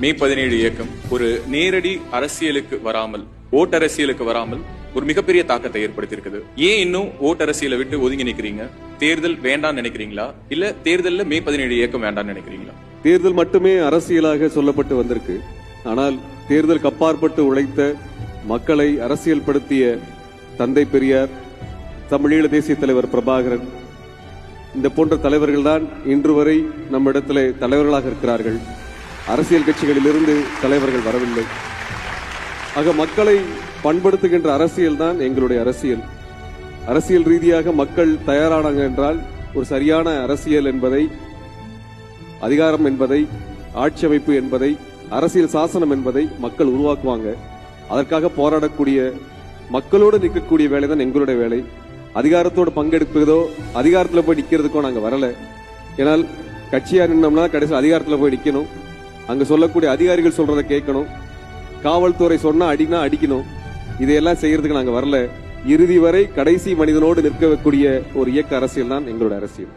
மே 17 இயக்கம் ஒரு நேரடி அரசியலுக்கு வராமல், ஓட்டரசியலுக்கு வராமல் ஒரு மிகப்பெரிய தாக்கத்தை ஏற்படுத்தியிருக்குது. ஏன் இன்னும் ஓட்டரசியலை விட்டு ஒதுங்கி நிக்கிறீங்க? தேர்தல் வேண்டாம்னு நினைக்கிறீங்களா, இல்ல தேர்தல்ல மே 17 இயக்கம் வேண்டாம்னு நினைக்கிறீங்களா? தேர்தல் மட்டுமே அரசியலாக சொல்லப்பட்டு வந்திருக்கு. ஆனால் தேர்தலுக்கு அப்பாற்பட்டு உழைத்த, மக்களை அரசியல் படுத்திய தந்தை பெரியார், தமிழீழ தேசிய தலைவர் பிரபாகரன், இந்த போன்ற தலைவர்கள் தான் இன்று வரை நம்மிடத்திலே தலைவர்களாக இருக்கிறார்கள். அரசியல் கட்சிகளிலிருந்து தலைவர்கள் வரவில்லை. ஆக மக்களை பண்படுத்துகின்ற அரசியல் தான் எங்களுடைய அரசியல். அரசியல் ரீதியாக மக்கள் தயாரானாங்க என்றால் ஒரு சரியான அரசியல் என்பதை, அதிகாரம் என்பதை, ஆட்சி அமைப்பு என்பதை, அரசியல் சாசனம் என்பதை மக்கள் உருவாக்குவாங்க. அதற்காக போராடக்கூடிய, மக்களோடு நிற்கக்கூடிய வேலை தான் எங்களுடைய வேலை. அதிகாரத்தோடு பங்கெடுப்பதோ, அதிகாரத்தில் போய் நிக்கிறதுக்கோ நாங்க வரல. ஏனால் கட்சியா நின்னோம்னா கடைசி அதிகாரத்தில் போய் நிக்கணும். அங்க சொல்லக்கூடிய அதிகாரிகள் சொல்றதை கேட்கணும். காவல்துறை சொன்னா அடினா அடிக்கணும். இதையெல்லாம் செய்யறதுக்கு நாங்க வரல. இறுதி வரை கடைசி மனிதனோடு நிற்கக்கூடிய ஒரு இயக்க அரசியல் தான் எங்களோட அரசியல்.